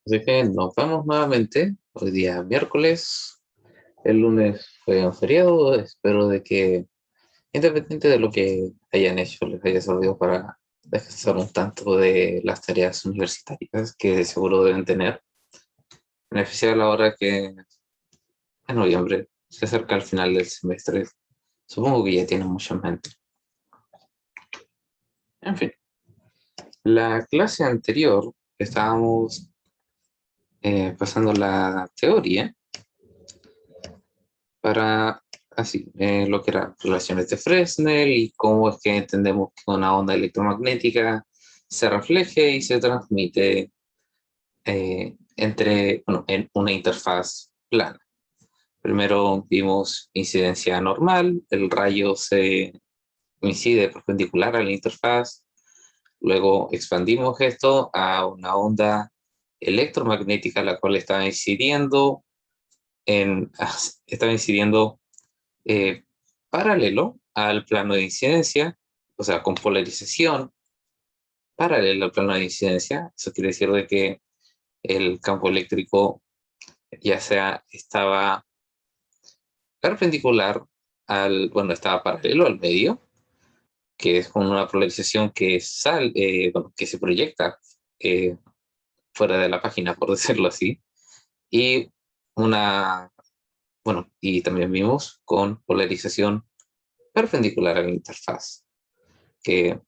Así que nos vemos nuevamente. Hoy día miércoles. El lunes fue un feriado. Espero de que, independiente de lo que hayan hecho, les haya servido para descansar un tanto de las tareas universitarias que seguro deben tener. En especial ahora que en noviembre se acerca el final del semestre. Supongo que ya tienen mucho en mente. En fin, la clase anterior estábamos pasando la teoría para así, lo que eran relaciones de Fresnel y cómo es que entendemos que una onda electromagnética se refleje y se transmite bueno, en una interfaz plana. Primero vimos incidencia normal, el rayo se incide perpendicular a la interfaz, luego expandimos esto a una onda electromagnética la cual estaba incidiendo eh, paralelo al plano de incidencia, o sea, con polarización paralela al plano de incidencia. Eso quiere decir de que el campo eléctrico ya sea estaba perpendicular bueno, estaba paralelo al medio, que es con una polarización bueno, que se proyecta eh, fuera de la página, por decirlo así, y una, bueno, y también vimos con polarización perpendicular a la interfaz, que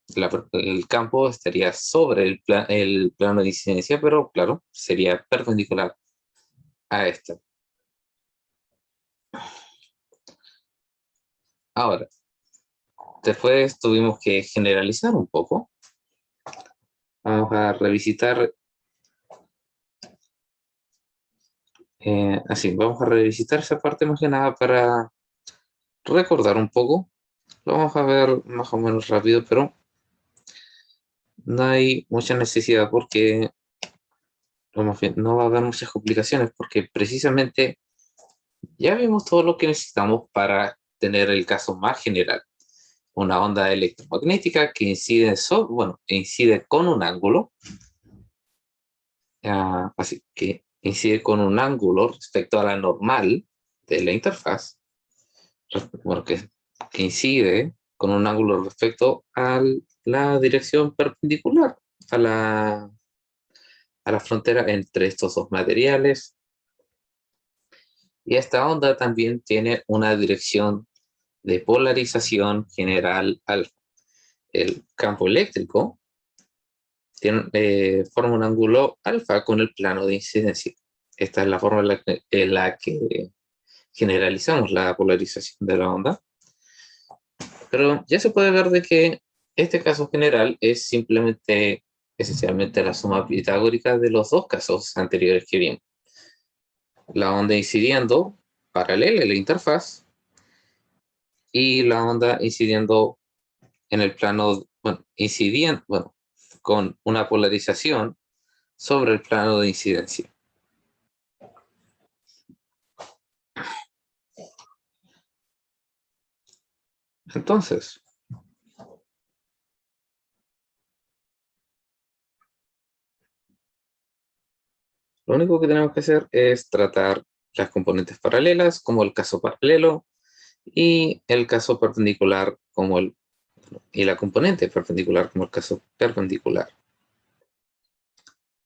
el campo estaría sobre el plano de incidencia, pero claro, sería perpendicular a este. Ahora, después tuvimos que generalizar un poco. Vamos a revisitar, vamos a revisitar esa parte más que nada para recordar un poco. Lo vamos a ver más o menos rápido, pero no hay mucha necesidad porque, más bien, no va a haber muchas complicaciones porque precisamente ya vimos todo lo que necesitamos para tener el caso más general. Una onda electromagnética que incide con un ángulo, así que incide con un ángulo respecto a la normal de la interfaz, bueno, que incide con un ángulo respecto a la dirección perpendicular a la frontera entre estos dos materiales. Y esta onda también tiene una dirección de polarización general alfa. El campo eléctrico forma un ángulo alfa con el plano de incidencia. Esta es la forma en la que generalizamos la polarización de la onda. Pero ya se puede ver de que este caso general es simplemente, esencialmente, la suma pitagórica de los dos casos anteriores que vimos. La onda incidiendo paralela a la interfaz y la onda incidiendo en el plano, bueno, con una polarización sobre el plano de incidencia. Entonces, lo único que tenemos que hacer es tratar las componentes paralelas como el caso paralelo y el caso perpendicular y la componente perpendicular como el caso perpendicular.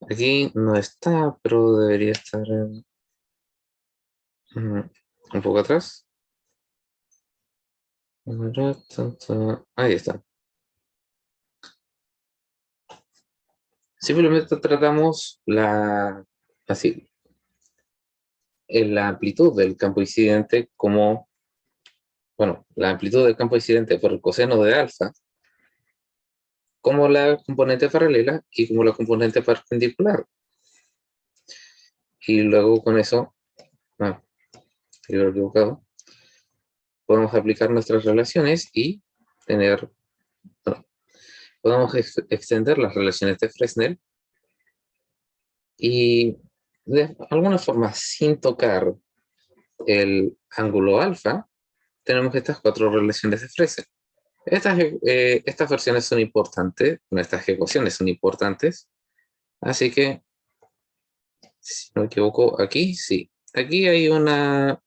Aquí no está, pero debería estar un poco atrás. Ahí está. Simplemente tratamos así, la amplitud del campo incidente como, bueno, la amplitud del campo incidente por el coseno de alfa, como la componente paralela y como la componente perpendicular. Y luego con eso, lo equivocado, podemos aplicar nuestras relaciones y tener, bueno, podemos extender las relaciones de Fresnel y de alguna forma, sin tocar el ángulo alfa, tenemos estas cuatro relaciones de Fresnel. Estas versiones son importantes, estas ecuaciones son importantes, así que si no me equivoco, aquí sí. Aquí hay aquí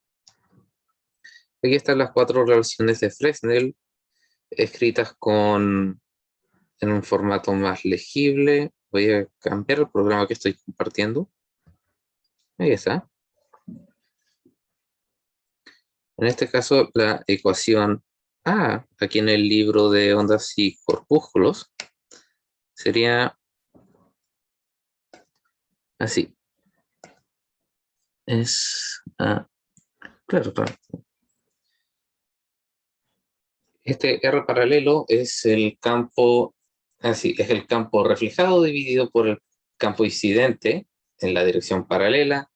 están las 4 relaciones de Fresnel escritas en un formato más legible. Voy a cambiar el programa que estoy compartiendo. Ahí está. En este caso, la ecuación A, aquí en el libro de ondas y corpúsculos, sería así. Claro, claro. Este R paralelo es el campo, así, es el campo reflejado dividido por el campo incidente en la dirección paralela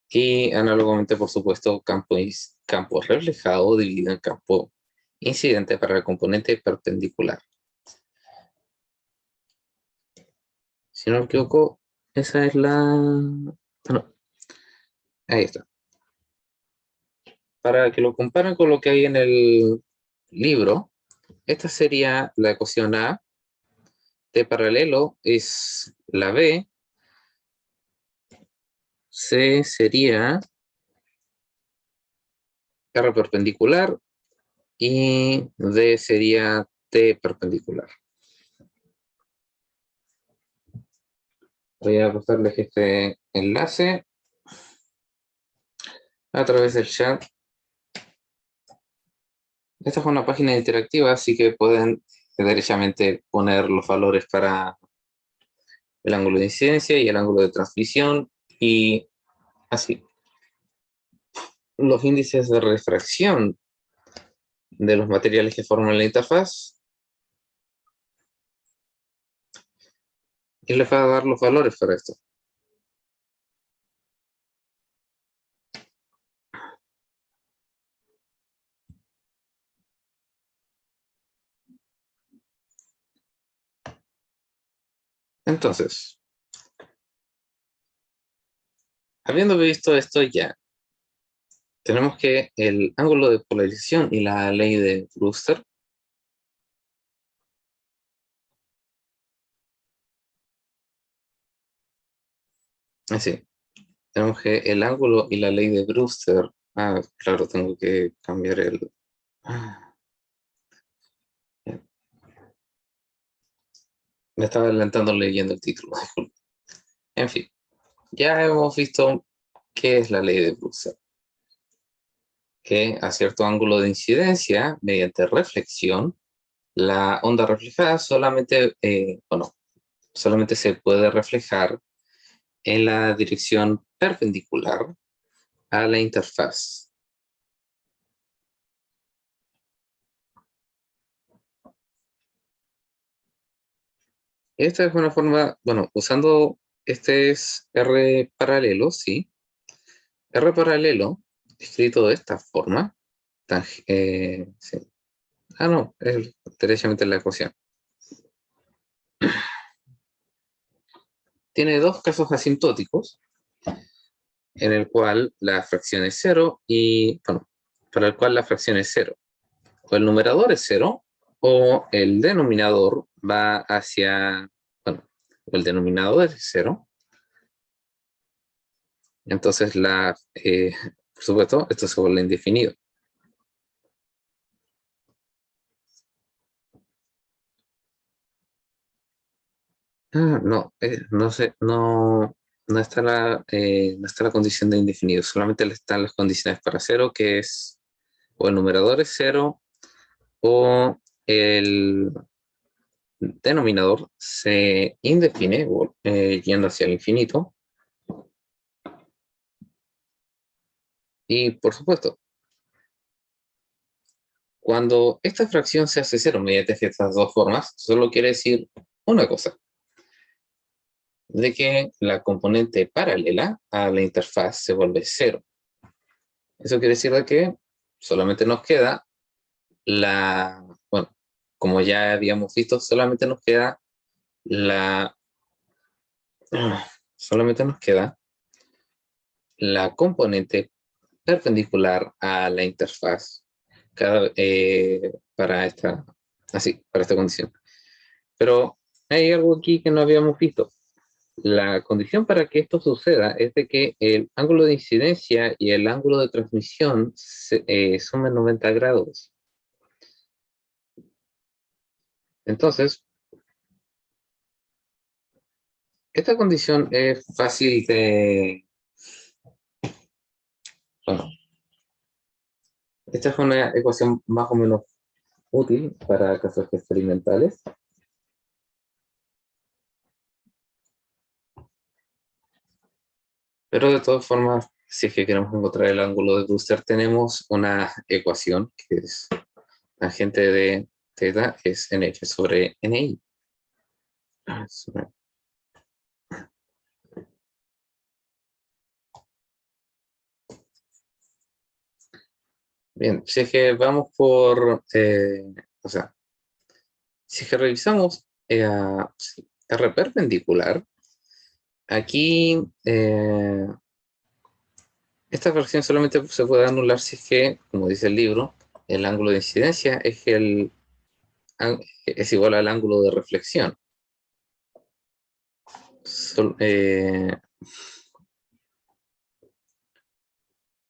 y análogamente, por supuesto, campo reflejado dividido en campo incidente para el componente perpendicular. Si no me equivoco, esa es la... No, ahí está. Para que lo comparen con lo que hay en el libro, esta sería la ecuación A. T paralelo es la B. C sería R perpendicular y D sería T perpendicular. Voy a pasarles este enlace a través del chat. Esta es una página interactiva, así que pueden derechamente poner los valores para el ángulo de incidencia y el ángulo de transmisión y así. Los índices de refracción de los materiales que forman la interfaz y les va a dar los valores para esto. Entonces, habiendo visto esto ya, tenemos que el ángulo de polarización y la ley de Brewster así. Tenemos que el ángulo y la ley de Brewster. Claro, tengo que cambiar el. Ah, me estaba adelantando leyendo el título. En fin, ya hemos visto qué es la ley de Brewster. Que a cierto ángulo de incidencia, mediante reflexión, la onda reflejada solamente se puede reflejar en la dirección perpendicular a la interfaz. Esta es una forma, bueno, usando este es R paralelo, sí. R paralelo, escrito de esta forma, sí. No, es derechamente la ecuación. Tiene dos casos asintóticos, en el cual la fracción es cero y, bueno, para el cual la fracción es cero. O el numerador es cero, o el denominador va hacia, bueno, o el denominador es cero. Entonces, por supuesto, esto se vuelve indefinido. No, no sé, no está no está la condición de indefinido, solamente están las condiciones para cero, que es o el numerador es cero o el denominador se indefine yendo hacia el infinito. Y por supuesto, cuando esta fracción se hace cero mediante estas dos formas, solo quiere decir una cosa, de que la componente paralela a la interfaz se vuelve cero. Eso quiere decir de que solamente nos queda bueno, como ya habíamos visto, la, solamente nos queda la componente perpendicular a la interfaz para para esta condición. Pero hay algo aquí que no habíamos visto. La condición para que esto suceda es de que el ángulo de incidencia y el ángulo de transmisión sumen 90 grados. Entonces, esta condición es fácil de... Bueno, esta es una ecuación más o menos útil para casos experimentales. Pero de todas formas, si es que queremos encontrar el ángulo de Brewster, tenemos una ecuación que es tangente de θ es NH sobre NI. Bien, si es que vamos por, o sea, si es que revisamos sí, R perpendicular, aquí esta fracción solamente se puede anular si es que, como dice el libro, el ángulo de incidencia es igual al ángulo de reflexión.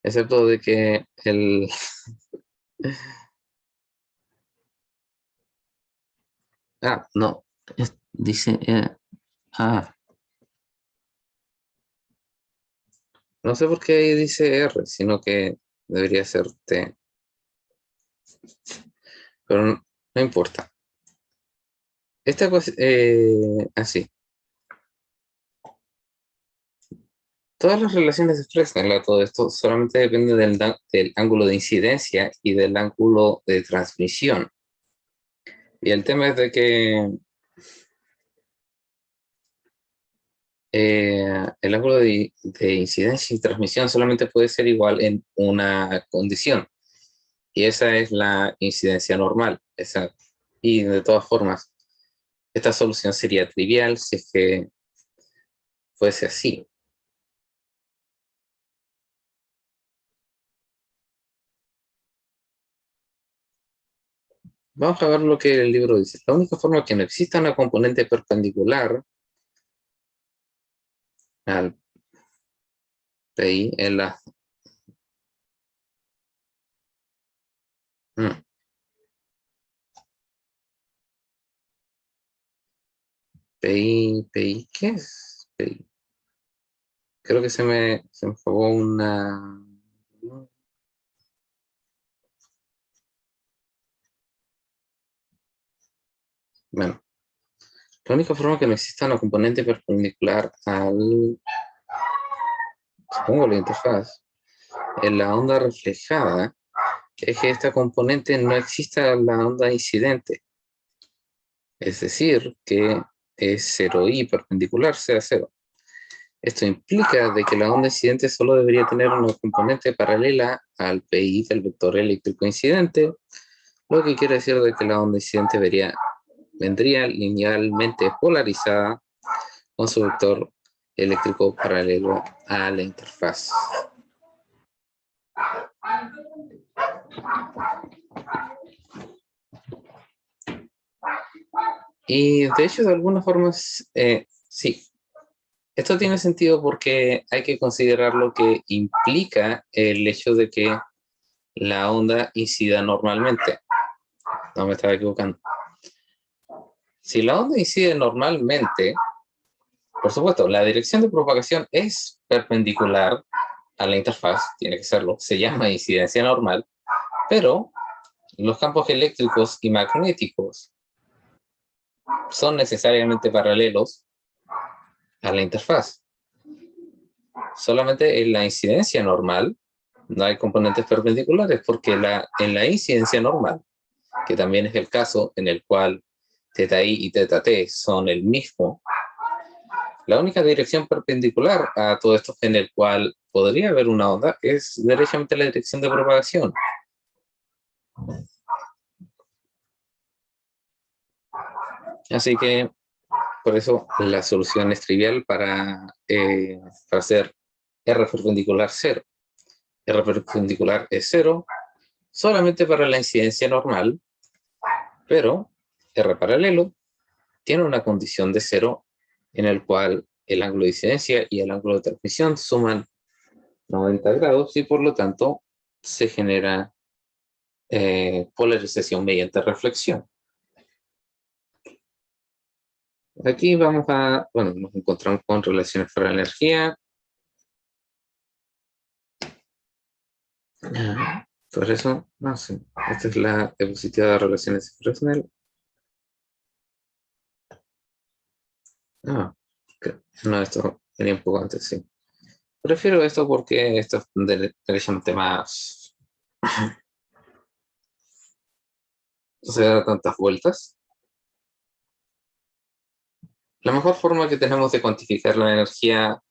Excepto de que el... no. Dice... no sé por qué ahí dice R, sino que debería ser T. Pero no, no importa. Esta cosa... así. Todas las relaciones expresas en todo esto solamente dependen del ángulo de incidencia y del ángulo de transmisión. Y el tema es de que el ángulo de incidencia y transmisión solamente puede ser igual en una condición. Y esa es la incidencia normal. Y de todas formas, esta solución sería trivial si es que fuese así. Vamos a ver lo que el libro dice. La única forma que no exista una componente perpendicular al PI en la... PI, ¿qué es PI? Creo que se me fue una... Bueno, la única forma que no exista una componente perpendicular al... supongo la interfaz, en la onda reflejada, es que esta componente no exista en la onda incidente. Es decir, que es 0i perpendicular sea 0. Esto implica de que la onda incidente solo debería tener una componente paralela al PI del vector eléctrico incidente, lo que quiere decir de que la onda incidente vendría linealmente polarizada con su vector eléctrico paralelo a la interfaz. Y de hecho, de alguna forma, sí, esto tiene sentido porque hay que considerar lo que implica el hecho de que la onda incida normalmente. No me estaba equivocando. Si la onda incide normalmente, por supuesto, la dirección de propagación es perpendicular a la interfaz, tiene que serlo, se llama incidencia normal, pero los campos eléctricos y magnéticos son necesariamente paralelos a la interfaz. Solamente en la incidencia normal no hay componentes perpendiculares, porque en la incidencia normal, que también es el caso en el cual θi y θt son el mismo, la única dirección perpendicular a todo esto en el cual podría haber una onda es derechamente la dirección de propagación. Así que por eso la solución es trivial para hacer R perpendicular 0. R perpendicular es 0 solamente para la incidencia normal, pero R paralelo tiene una condición de 0 en el cual el ángulo de incidencia y el ángulo de transmisión suman 90 grados y por lo tanto se genera polarización mediante reflexión. Aquí vamos a, bueno, nos encontramos con relaciones para la energía. Por eso, no sé, esta es la diapositiva de relaciones de Fresnel. No, esto venía un poco antes, sí. Prefiero esto porque esto es derechamente más, no se da tantas vueltas. La mejor forma que tenemos de cuantificar la energía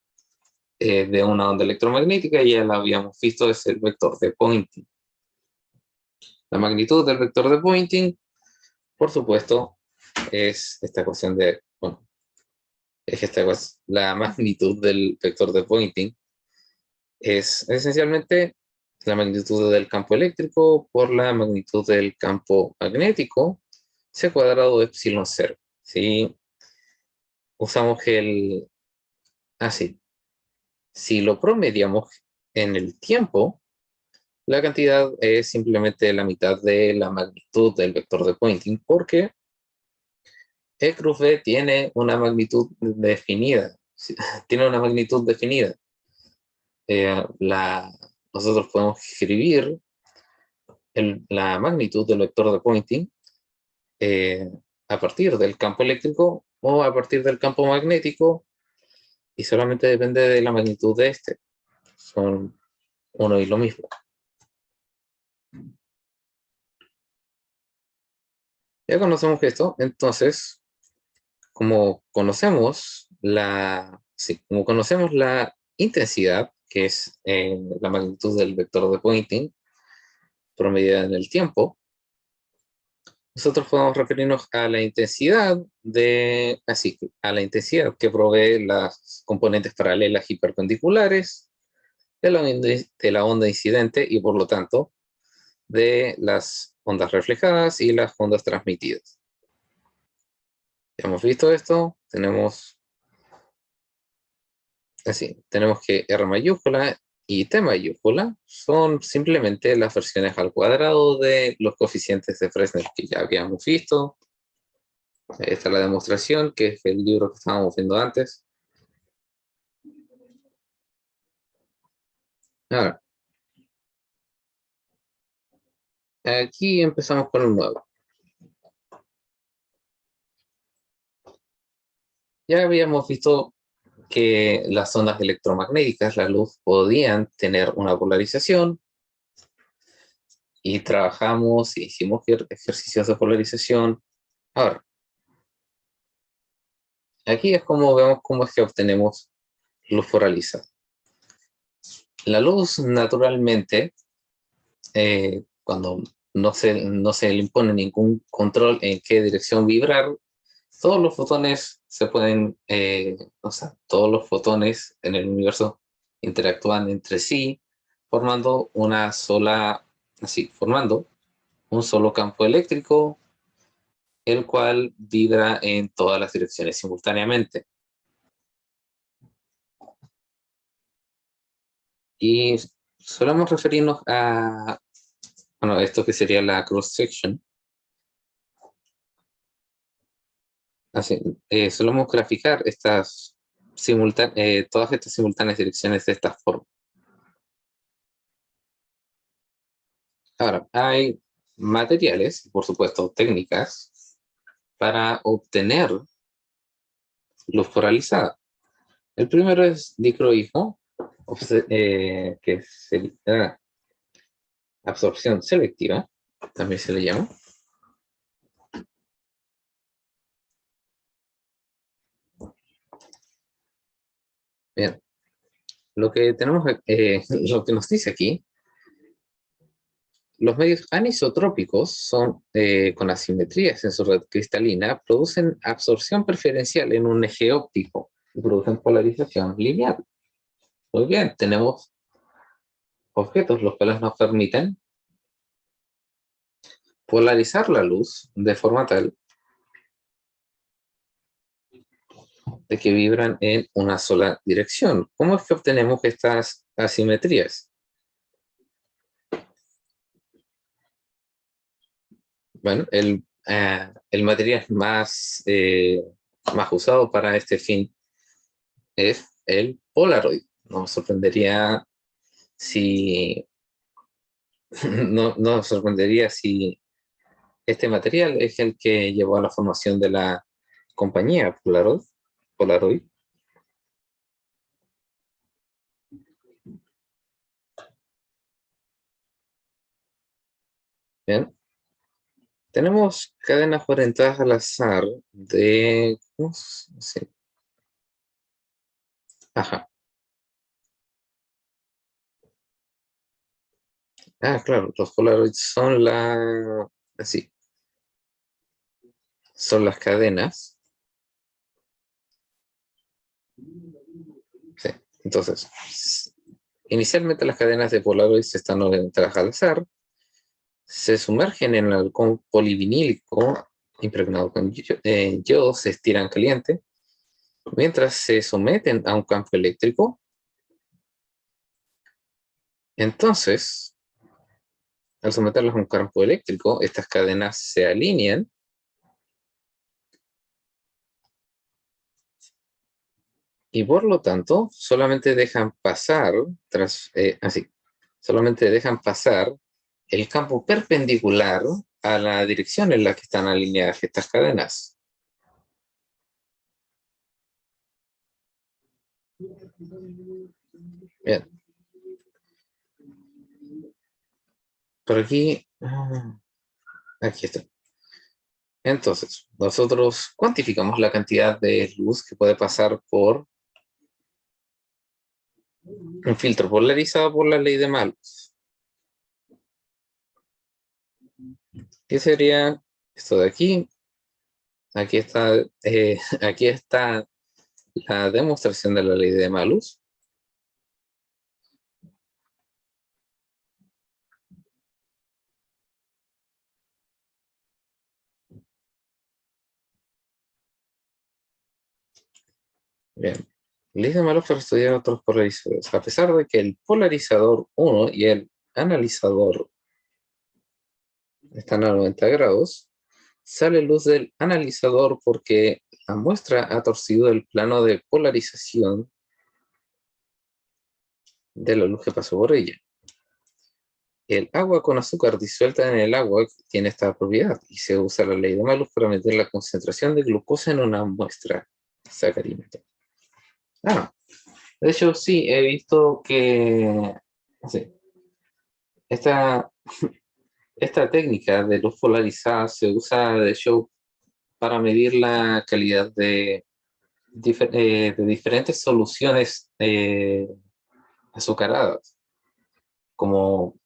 de una onda electromagnética, ya la habíamos visto, es el vector de Poynting. La magnitud del vector de Poynting, por supuesto, es esta ecuación de, bueno, es esta ecuación, la magnitud del vector de Poynting es esencialmente la magnitud del campo eléctrico por la magnitud del campo magnético, c cuadrado de epsilon 0. Si usamos el, así, si lo promediamos en el tiempo, la cantidad es simplemente la mitad de la magnitud del vector de Poynting, porque E cruz B tiene una magnitud definida. Tiene una magnitud definida. Nosotros podemos escribir la magnitud del vector de Poynting a partir del campo eléctrico o a partir del campo magnético, y solamente depende de la magnitud de este. Son uno y lo mismo. Ya conocemos esto, entonces, como conocemos como conocemos la intensidad, que es la magnitud del vector de Poynting, promediada en el tiempo, nosotros podemos referirnos a la intensidad a la intensidad que provee las componentes paralelas y perpendiculares de la onda incidente y por lo tanto de las ondas reflejadas y las ondas transmitidas. Ya hemos visto esto, tenemos que R mayúscula y T mayúscula son simplemente las versiones al cuadrado de los coeficientes de Fresnel que ya habíamos visto. Esta es la demostración, que es el libro que estábamos viendo antes. Ahora, aquí empezamos con el nuevo. Ya habíamos visto que las ondas electromagnéticas, la luz, podían tener una polarización, y trabajamos y hicimos ejercicios de polarización. Ahora, aquí es como vemos cómo es que obtenemos luz polarizada. La luz, naturalmente, cuando no se le impone ningún control en qué dirección vibrar, todos los fotones se pueden, todos los fotones en el universo interactúan entre sí, formando formando un solo campo eléctrico, el cual vibra en todas las direcciones simultáneamente. Y solemos referirnos a, bueno, esto que sería la cross section. Solemos graficar todas estas simultáneas direcciones de esta forma. Ahora, hay materiales, por supuesto, técnicas, para obtener luz polarizada. El primero es dicroísmo, que sería absorción selectiva, también se le llama. Bien, lo que tenemos, lo que nos dice aquí, los medios anisotrópicos son, con asimetrías en su red cristalina, producen absorción preferencial en un eje óptico y producen polarización lineal. Muy bien, tenemos objetos los cuales nos permiten polarizar la luz de forma tal de que vibran en una sola dirección. ¿Cómo es que obtenemos estas asimetrías? Bueno, el material más usado para este fin es el Polaroid. No me sorprendería si no nos sorprendería si este material es el que llevó a la formación de la compañía Polaroid. Bien. Tenemos cadenas orientadas al azar de... ¿cómo se- Ajá. Ah, claro, los Polaroids son así, son las cadenas. Sí. Entonces, inicialmente las cadenas de Polaroids están orientadas al azar, se sumergen en el alcohol polivinílico impregnado con yodo, se estiran caliente, mientras se someten a un campo eléctrico. Entonces, al someterlos a un campo eléctrico, estas cadenas se alinean y por lo tanto solamente dejan pasar, solamente dejan pasar el campo perpendicular a la dirección en la que están alineadas estas cadenas. Bien, por aquí está. Entonces, nosotros cuantificamos la cantidad de luz que puede pasar por un filtro polarizado por la ley de Malus. ¿Qué sería esto de aquí? Aquí está, aquí está la demostración de la ley de Malus. Bien. Ley de Malus para estudiar otros polarizadores. A pesar de que el polarizador 1 y el analizador están a 90 grados, sale luz del analizador porque la muestra ha torcido el plano de polarización de la luz que pasó por ella. El agua con azúcar disuelta en el agua tiene esta propiedad y se usa la ley de Malus para medir la concentración de glucosa en una muestra sacarínica. Ah, de hecho, sí, he visto que sí, esta, esta técnica de luz polarizada se usa, de hecho, para medir la calidad de diferentes soluciones azucaradas, como,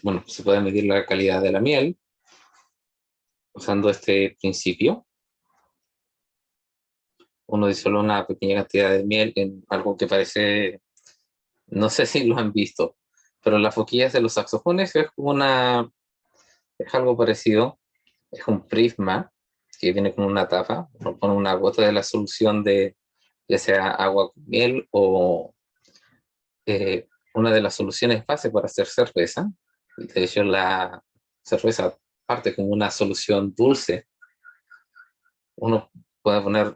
bueno, se puede medir la calidad de la miel usando este principio. Uno disuelve una pequeña cantidad de miel en algo que parece, no sé si lo han visto, pero las boquillas de los saxofones es algo parecido, es un prisma que viene con una tapa, uno pone una gota de la solución de ya sea agua con miel o una de las soluciones base para hacer cerveza. De hecho, la cerveza parte como una solución dulce. Uno puede poner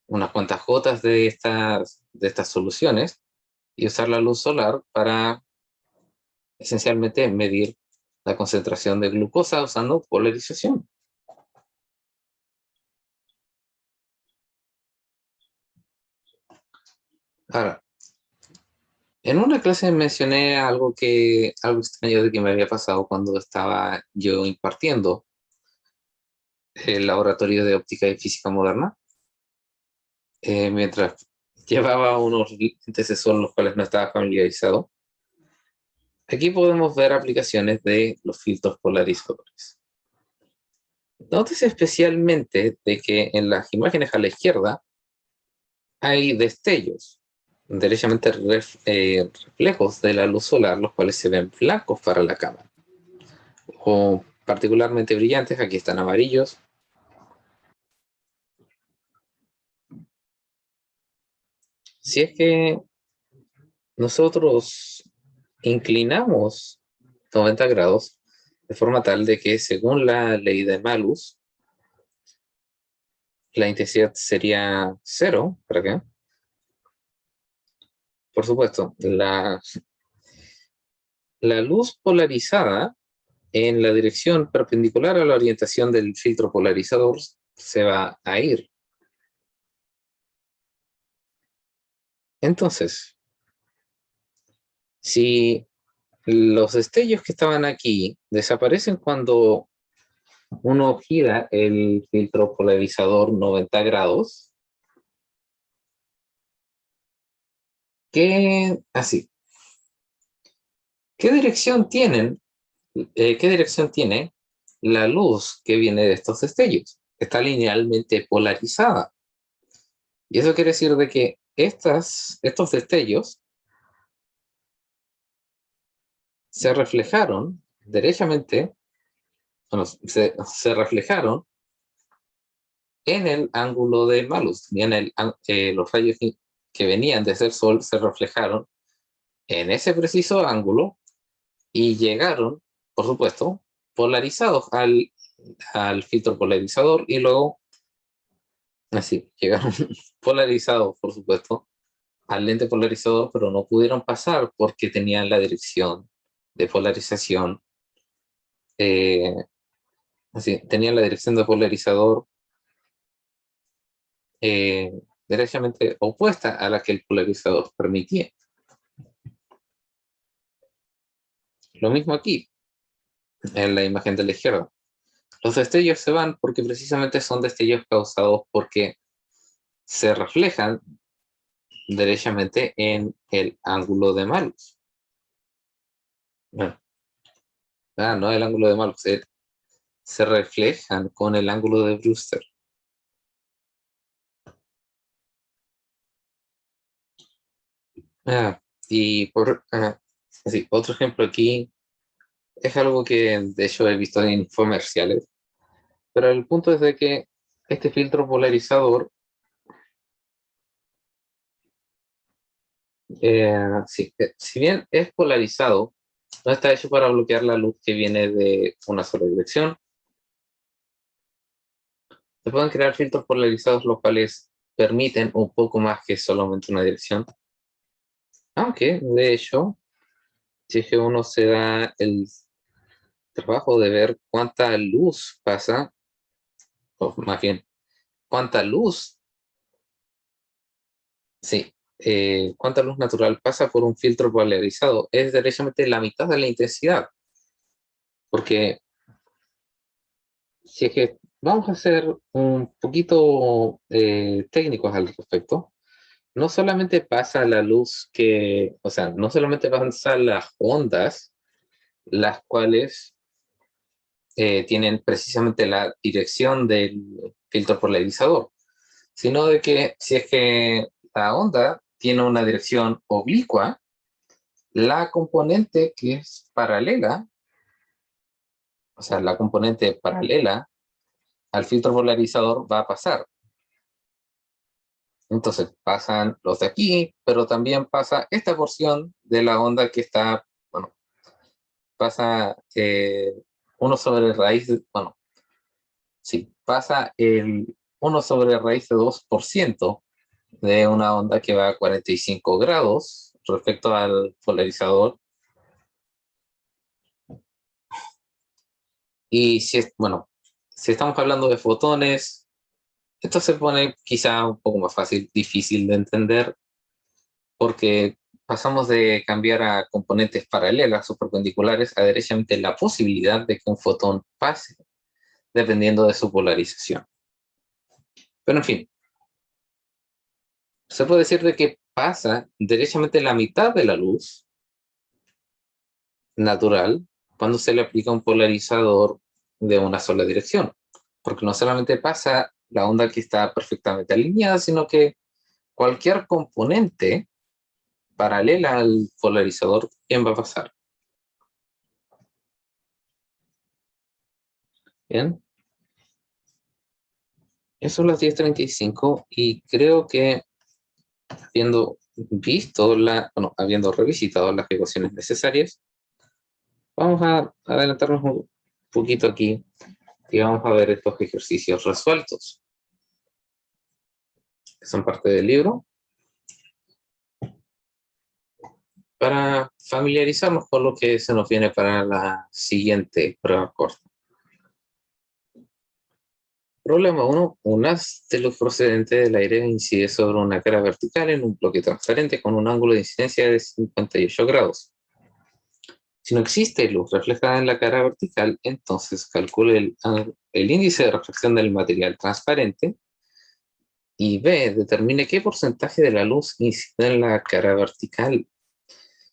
unas cuantas gotas de estas soluciones y usar la luz solar para esencialmente medir la concentración de glucosa usando polarización. Ahora, en una clase mencioné algo extraño de que me había pasado cuando estaba yo impartiendo el laboratorio de óptica y física moderna, mientras llevaba unos lentes de sol los cuales no estaba familiarizado. Aquí podemos ver aplicaciones de los filtros polarizadores. Nótese especialmente de que en las imágenes a la izquierda hay destellos, derechamente reflejos de la luz solar, los cuales se ven blancos para la cámara, o particularmente brillantes, aquí están amarillos. si es que nosotros inclinamos 90 grados de forma tal de que según la ley de Malus, la intensidad sería cero, ¿para qué? Por supuesto, la luz polarizada en la dirección perpendicular a la orientación del filtro polarizador se va a ir. Entonces, si los destellos que estaban aquí desaparecen cuando uno gira el filtro polarizador 90 grados, así, ¿qué dirección tienen? ¿Qué dirección tiene la luz que viene de estos destellos? Está linealmente polarizada. Y eso quiere decir de que estos destellos se reflejaron derechamente, bueno, se reflejaron en el ángulo de Malus. Los rayos que venían desde el Sol se reflejaron en ese preciso ángulo y llegaron, por supuesto, polarizados al filtro polarizador y luego, así, llegaron polarizados, por supuesto, al lente polarizador, pero no pudieron pasar porque tenían la dirección de polarización, eh, así, tenían la dirección de polarizador eh, derechamente opuesta a la que el polarizador permitía. Lo mismo aquí, en la imagen de la izquierda. Los destellos se van porque precisamente son destellos causados porque se reflejan derechamente en el ángulo de Malus. Bueno, no el ángulo de Malus, se reflejan con el ángulo de Brewster. Y así, otro ejemplo aquí es algo que de hecho he visto en infomerciales, pero el punto es de que este filtro polarizador, sí, si bien es polarizado, no está hecho para bloquear la luz que viene de una sola dirección. Se pueden crear filtros polarizados los cuales permiten un poco más que solamente una dirección. Aunque, de hecho, si es que uno se da el trabajo de ver cuánta luz pasa, o más bien, cuánta luz, sí, cuánta luz natural pasa por un filtro polarizado, es derechamente la mitad de la intensidad. Porque si es que vamos a ser un poquito técnicos al respecto, no solamente pasa la luz o sea, no solamente pasan las ondas, las cuales tienen precisamente la dirección del filtro polarizador, sino de que si es que la onda tiene una dirección oblicua, la componente que es paralela, o sea, la componente paralela al filtro polarizador va a pasar. Entonces pasan los de aquí, pero también pasa esta porción de la onda que está, bueno, pasa 1 sobre raíz, bueno, sí, pasa el 1 sobre raíz de 2% de una onda que va a 45 grados respecto al polarizador. Y bueno, si estamos hablando de fotones, esto se pone quizá un poco más fácil, difícil de entender, porque pasamos de cambiar a componentes paralelas o perpendiculares a derechamente la posibilidad de que un fotón pase, dependiendo de su polarización. Pero en fin, se puede decir de que pasa derechamente la mitad de la luz natural cuando se le aplica un polarizador de una sola dirección, porque no solamente pasa la onda que está perfectamente alineada, sino que cualquier componente paralela al polarizador, ¿quién va a pasar? Bien, eso son las 10:35 y creo que habiendo visto habiendo revisitado las ecuaciones necesarias, vamos a adelantarnos un poquito aquí y vamos a ver estos ejercicios resueltos, que son parte del libro, para familiarizarnos con lo que se nos viene para la siguiente prueba corta. Problema 1. Un haz de luz procedente del aire incide sobre una cara vertical en un bloque transparente con un ángulo de incidencia de 58 grados. Si no existe luz reflejada en la cara vertical, entonces calcule el índice de refracción del material transparente y B. Determine qué porcentaje de la luz incide en la cara vertical.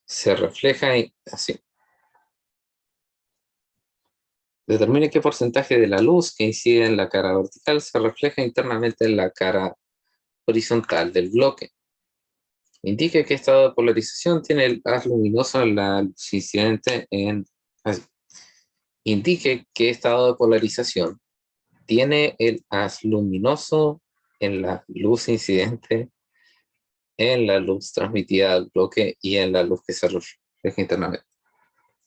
Se refleja así. Determine qué porcentaje de la luz que incide en la cara vertical se refleja internamente en la cara horizontal del bloque. Indique qué estado de polarización tiene el haz luminoso en la luz incidente en... Indique qué estado de polarización tiene el haz luminoso en la luz incidente, en la luz transmitida al bloque y en la luz que se refleja internamente.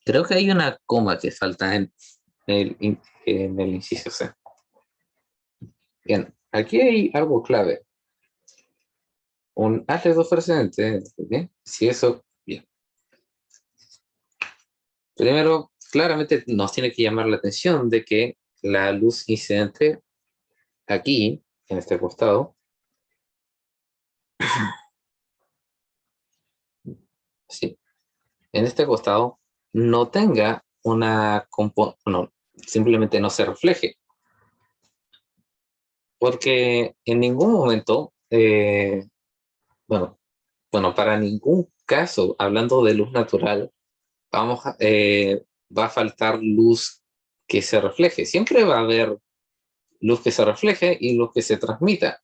Creo que hay una coma que falta en el inciso C. Bien, aquí hay algo clave. Un haz de luz precedente, ¿bien? Si eso, bien. Primero, claramente nos tiene que llamar la atención de que la luz incidente aquí, en este costado, sí, en este costado, no tenga una no, simplemente no se refleje. Porque en ningún momento, bueno, para ningún caso, hablando de luz natural, va a faltar luz que se refleje. Siempre va a haber luz que se refleje y luz que se transmita.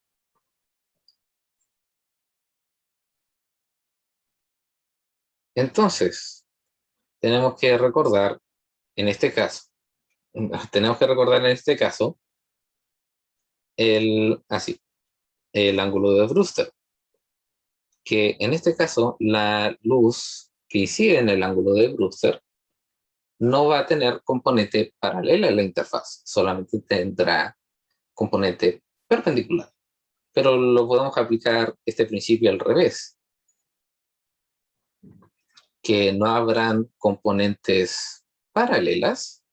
Entonces, tenemos que recordar en este caso, el ángulo de Brewster, que en este caso la luz que incide en el ángulo de Brewster no va a tener componente paralela a la interfaz, solamente tendrá componente perpendicular. Pero lo podemos aplicar este principio al revés, que no habrán componentes paralelas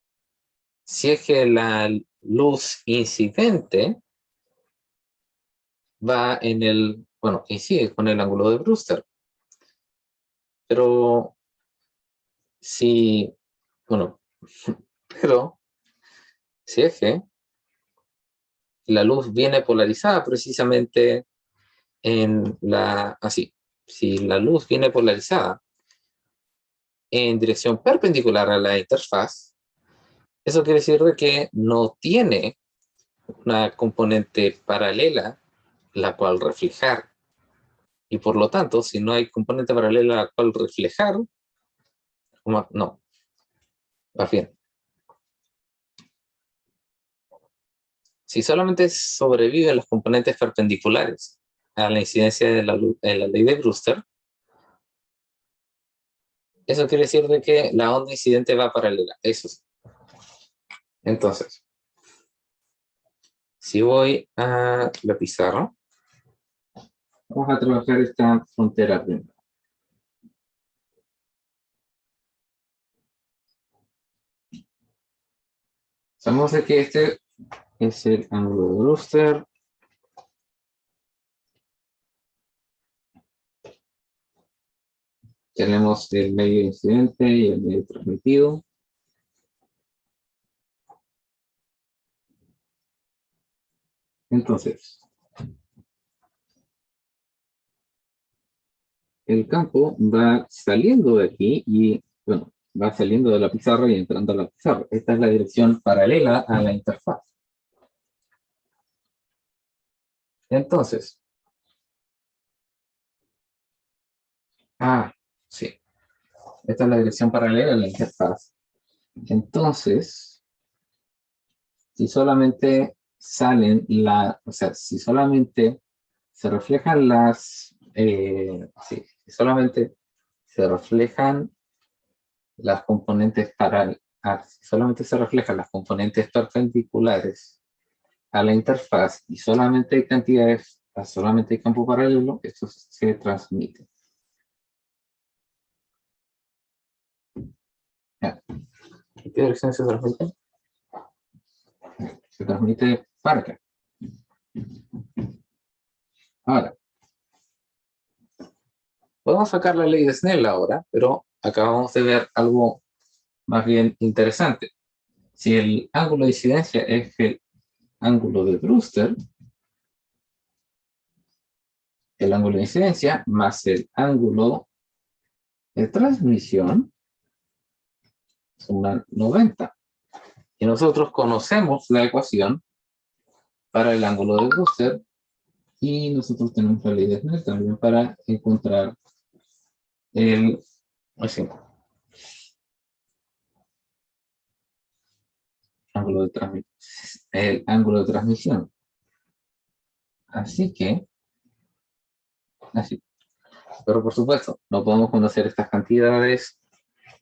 si es que la luz incidente va incide con el ángulo de Brewster. Pero si, pero si es que la luz viene polarizada precisamente si la luz viene polarizada en dirección perpendicular a la interfaz, eso quiere decir de que no tiene una componente paralela la cual reflejar. Y por lo tanto, si no hay componente paralela a la cual reflejar, no, va bien. Si solamente sobreviven los componentes perpendiculares a la incidencia de la luz en la ley de Brewster, eso quiere decir de que la onda incidente va paralela. Eso sí. Entonces, si voy a la pizarra, vamos a trabajar esta frontera primero. Sabemos de que este es el ángulo de Brewster. Tenemos el medio incidente y el medio transmitido. Entonces, el campo va saliendo de aquí y, va saliendo de la pizarra y entrando a la pizarra. Esta es la dirección paralela a la interfaz. Entonces, sí. Esta es la dirección paralela a la interfaz. Entonces, si solamente si solamente se reflejan las sí, solamente se reflejan las componentes si solamente se reflejan las componentes perpendiculares a la interfaz y solamente hay cantidades, solamente hay campo paralelo, esto se transmite. Ya. ¿En qué dirección se transmite? Se transmite para acá. Ahora, podemos sacar la ley de Snell ahora, pero acabamos de ver algo más bien interesante. Si el ángulo de incidencia es el ángulo de Brewster, el ángulo de incidencia más el ángulo de transmisión suman 90. Y nosotros conocemos la ecuación para el ángulo de Brewster y nosotros tenemos la ley de Snell también para encontrar el, así, el ángulo de transmisión. Así que, así. Pero por supuesto, no podemos conocer estas cantidades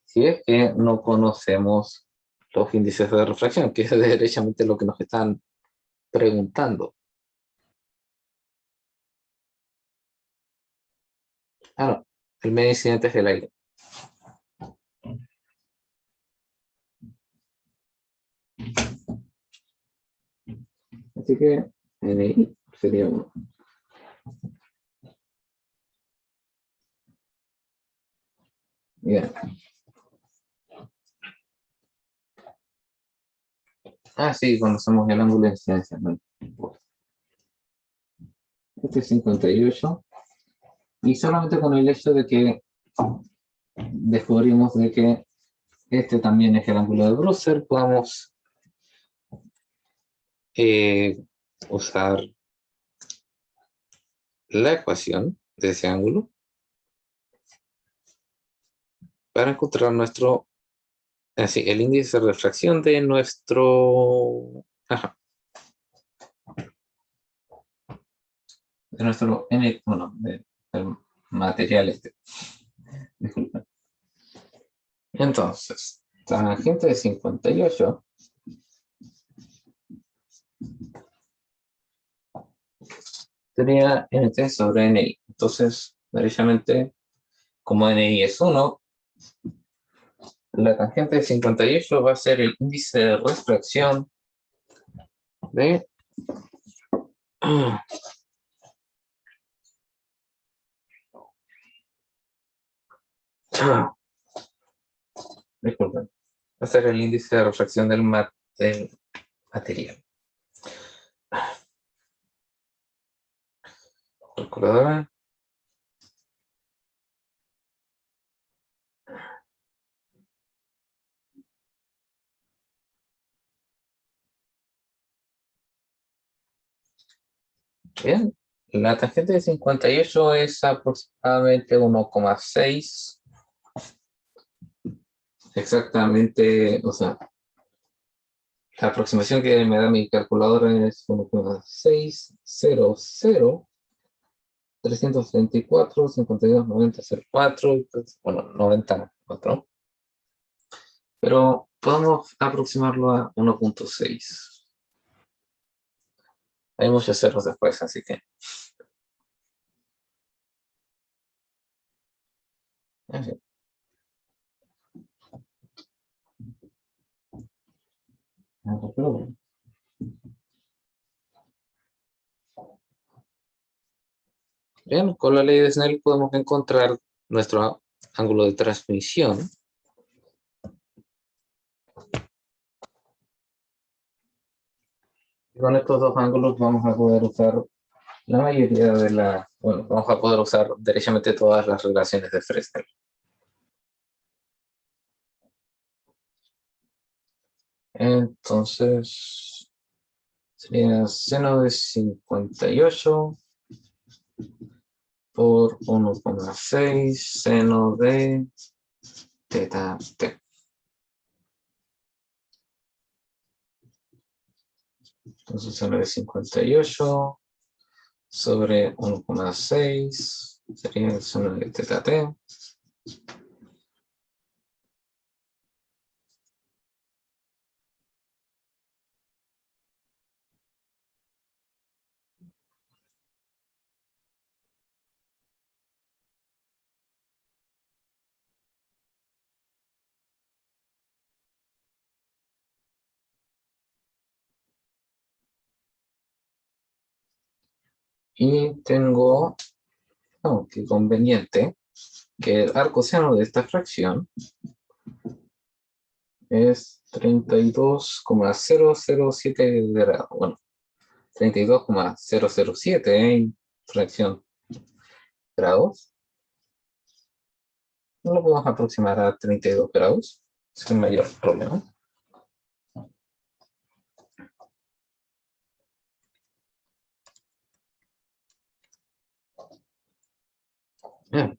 si es que no conocemos los índices de refracción, que es derechamente lo que nos están preguntando. Claro, el medio incidente es el aire. Así que NI sería 1. Bien. Sí, conocemos el ángulo de incidencia. ¿No? Este es 58. Y solamente con el hecho de que descubrimos de que este también es el ángulo de Brewster, podemos usar la ecuación de ese ángulo para encontrar el índice de refracción de nuestro, de nuestro N, bueno, del material este. Disculpen. Entonces, tangente de 58 sería NT sobre NI. Entonces, derechamente, como NI es 1, la tangente de 58 va a ser el índice de refracción de disculpen, va a ser el índice de refracción del material. Calculadora. Bien, la tangente de 58 es aproximadamente 1,6. Exactamente, o sea, la aproximación que me da mi calculadora es 1,600 334 52 90 04, bueno, 94, pero podemos aproximarlo a 1,6. Hay muchos ceros después, así que así. Bien, con la ley de Snell podemos encontrar nuestro ángulo de transmisión. Y con estos dos ángulos vamos a poder usar la mayoría bueno, vamos a poder usar derechamente todas las relaciones de Fresnel. Entonces, sería seno de 58 por 1,6 seno de teta t. Entonces, seno de 58 sobre 1,6 Sería el seno de teta t. Y tengo, oh, qué conveniente, que el arcoseno de esta fracción es 32,007 grados. Bueno, 32,007 en fracción grados. No lo podemos aproximar a 32 grados sin mayor problema. Bien.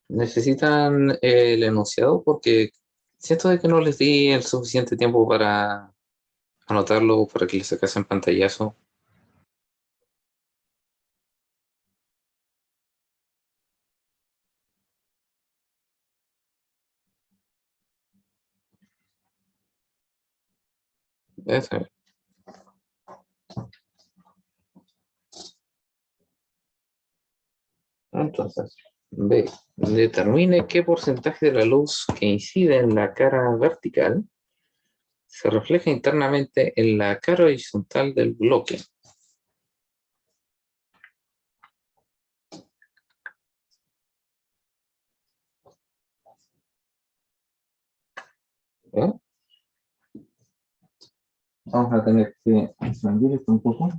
Necesitan el enunciado porque siento de que no les di el suficiente tiempo para anotarlo, para que les sacasen pantallazo. Eso. Entonces, B. Determine qué porcentaje de la luz que incide en la cara vertical se refleja internamente en la cara horizontal del bloque. ¿Eh? Vamos a tener que expandir esto un poco.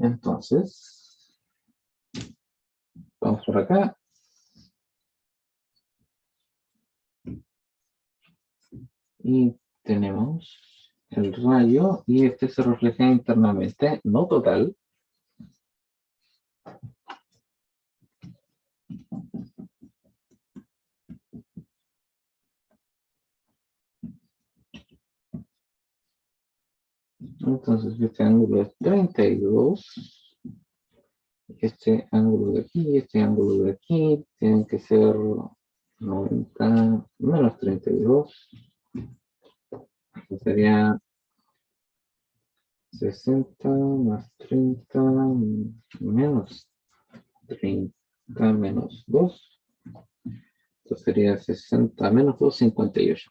Entonces, vamos por acá. Y tenemos el rayo y este se refleja internamente, no total. Entonces este ángulo es 32. Este ángulo de aquí y este ángulo de aquí tienen que ser 90 menos 32. Esto sería 60 más 30 menos 30 menos 2. Esto sería 60 menos 2, 58.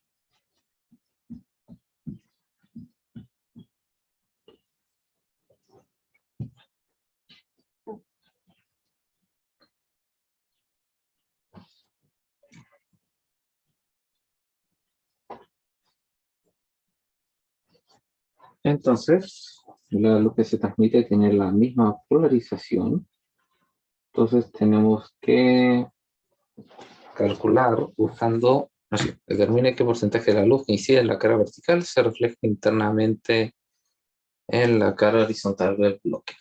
Entonces, la luz que se transmite tiene la misma polarización. Entonces tenemos que calcular usando, así, determine qué porcentaje de la luz que incide en la cara vertical se refleja internamente en la cara horizontal del bloque.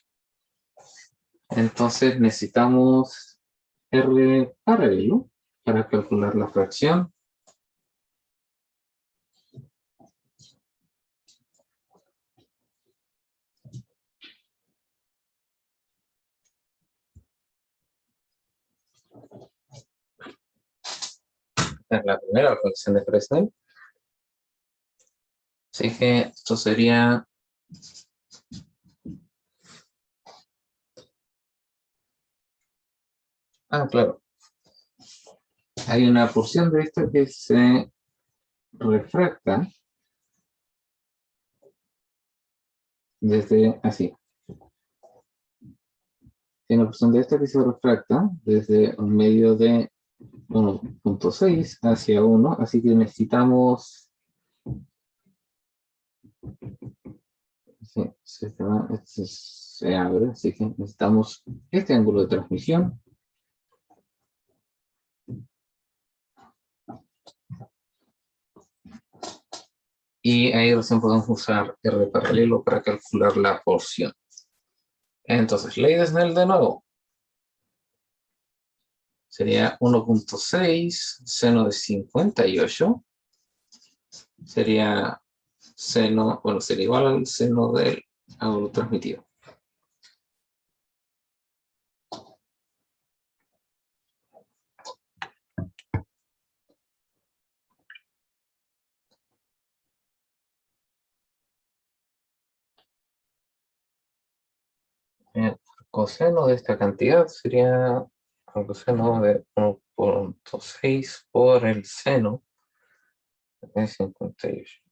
Entonces necesitamos R paralelo para calcular la fracción. Es la primera fracción de Fresnel. Así que esto sería claro. Hay una porción de esto que se refracta desde así. Tiene una porción de esta que se refracta desde un medio de 1.6 hacia 1, así que necesitamos se abre, así que necesitamos este ángulo de transmisión. Y ahí recién podemos usar R paralelo para calcular la porción. Entonces, ley de Snell de nuevo. sería 1.6 seno de 58. Sería seno, bueno, sería igual al seno del ángulo transmitido. El coseno de esta cantidad sería el coseno de 1.6 por el seno de 58.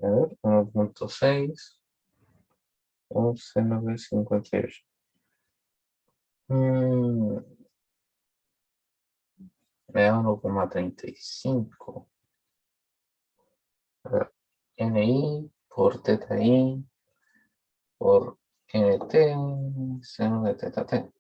A ver, 1.6 por seno de 58. Me da 1,35. A ver, NI por teta I por NT seno de teta T.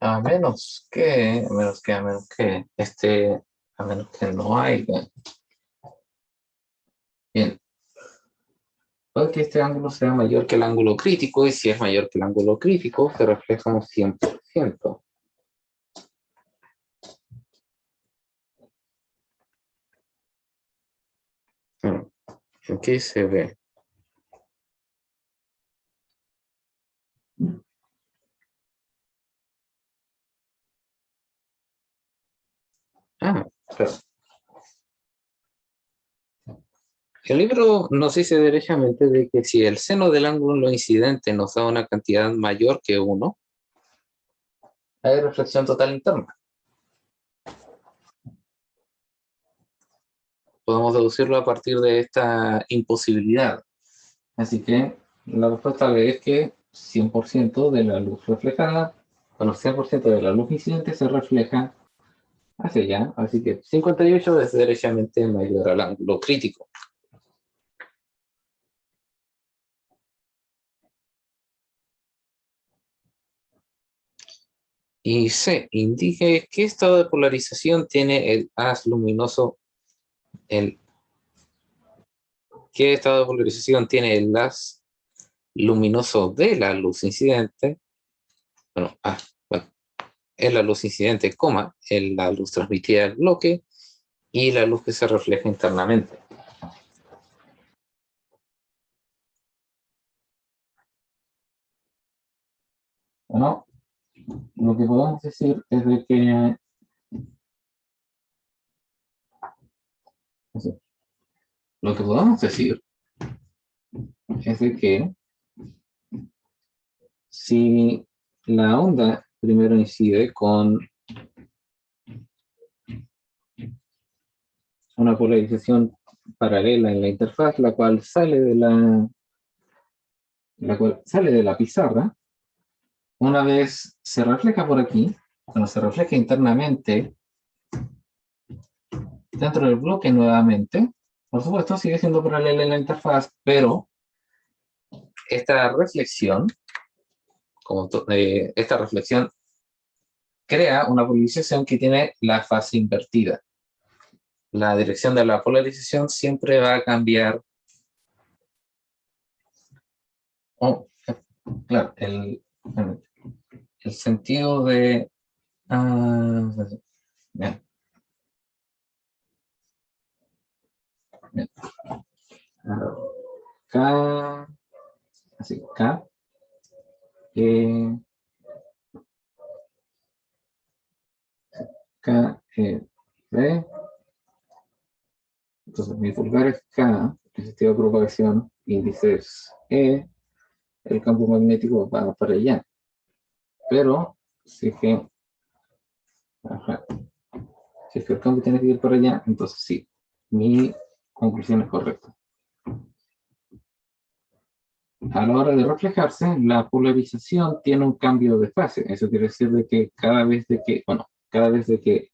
A menos que no haya. Bien, puede que este ángulo sea mayor que el ángulo crítico, y si es mayor que el ángulo crítico, se refleja un 100%. Aquí se ve. Claro. El libro nos dice derechamente de que si el seno del ángulo incidente nos da una cantidad mayor que 1, hay reflexión total interna. Podemos deducirlo a partir de esta imposibilidad. Así que la respuesta B es que 100% de la luz reflejada, bueno, 100% de la luz incidente se refleja hacia allá. Así que 58 es derechamente mayor al ángulo crítico. Y C, indique qué estado de polarización tiene el haz luminoso, qué estado de polarización tiene el haz luminoso de la luz incidente. Bueno, es la luz incidente, la luz transmitida del bloque y la luz que se refleja internamente. Bueno, lo que podemos decir es de que lo que podemos decir es de que si la onda primero incide con una polarización paralela en la interfaz, la cual sale de la pizarra, una vez se refleja por aquí, cuando se refleja internamente dentro del bloque nuevamente, por supuesto sigue siendo paralela en la interfaz, pero esta reflexión, esta reflexión crea una polarización que tiene la fase invertida. La dirección de la polarización siempre va a cambiar. Claro, el sentido de... bien, bien. K, así, K, K, B. Entonces, mi pulgar es K, el sentido de propagación, índice es E, el campo magnético va para allá. Pero, si Si es que el cambio tiene que ir para allá, entonces sí, mi conclusión es correcta. A la hora de reflejarse, la polarización tiene un cambio de fase. Eso quiere decir de que cada vez de que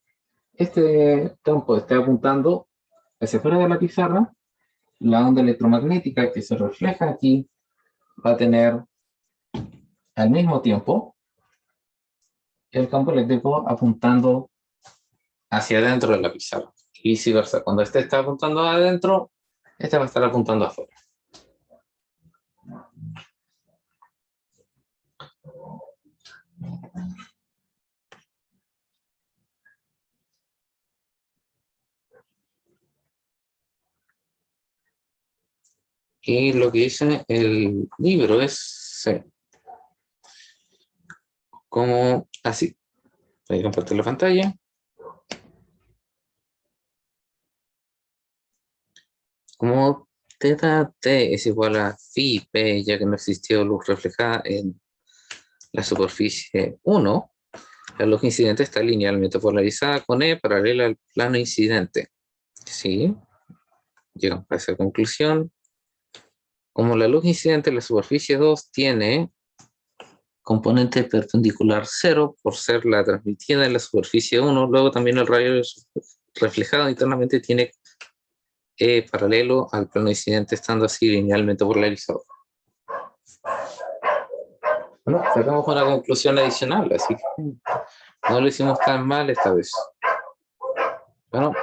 este campo esté apuntando hacia afuera de la pizarra, la onda electromagnética que se refleja aquí va a tener al mismo tiempo el campo eléctrico apuntando hacia adentro de la pizarra. Y viceversa, cuando este está apuntando adentro, este va a estar apuntando afuera. Y lo que dice el libro es como así. Voy a compartir la pantalla. Como θ t es igual a phi p, ya que no existió luz reflejada en la superficie 1, la luz incidente está linealmente polarizada con E paralela al plano incidente. ¿Sí? Llegamos a esa conclusión. Como la luz incidente en la superficie 2 tiene componente perpendicular 0 por ser la transmitida en la superficie 1, luego también el rayo reflejado internamente tiene paralelo al plano incidente, estando así linealmente polarizado. Bueno, sacamos una conclusión adicional, así que no lo hicimos tan mal esta vez. Bueno,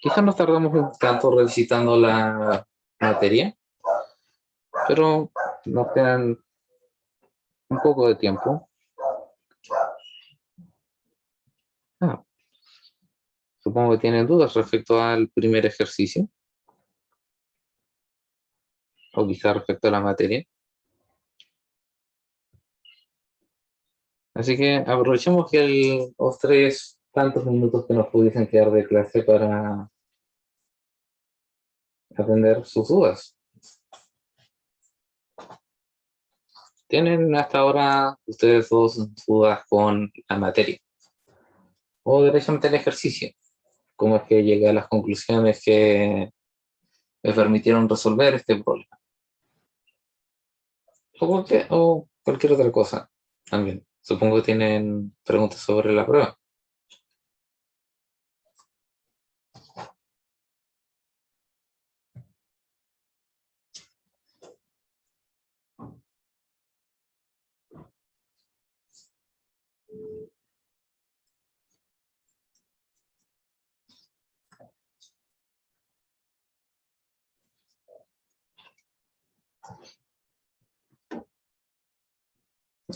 quizás nos tardamos un tanto revisitando la materia, pero nos quedan un poco de tiempo. Supongo que tienen dudas respecto al primer ejercicio, o quizás respecto a la materia. Así que aprovechemos que los 3 tantos minutos que nos pudiesen quedar de clase para atender sus dudas. ¿Tienen hasta ahora ustedes dos dudas con la materia? O directamente el ejercicio. ¿Cómo es que llegué a las conclusiones que me permitieron resolver este problema? O cualquier otra cosa también. Supongo que tienen preguntas sobre la prueba.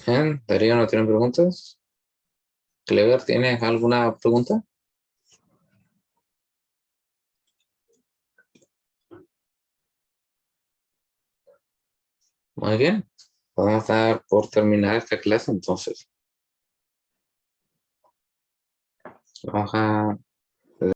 Bien, Darío, ¿no tienen preguntas? Clever, ¿tienes alguna pregunta? Muy bien. Vamos a dar por terminar esta clase entonces. Vamos a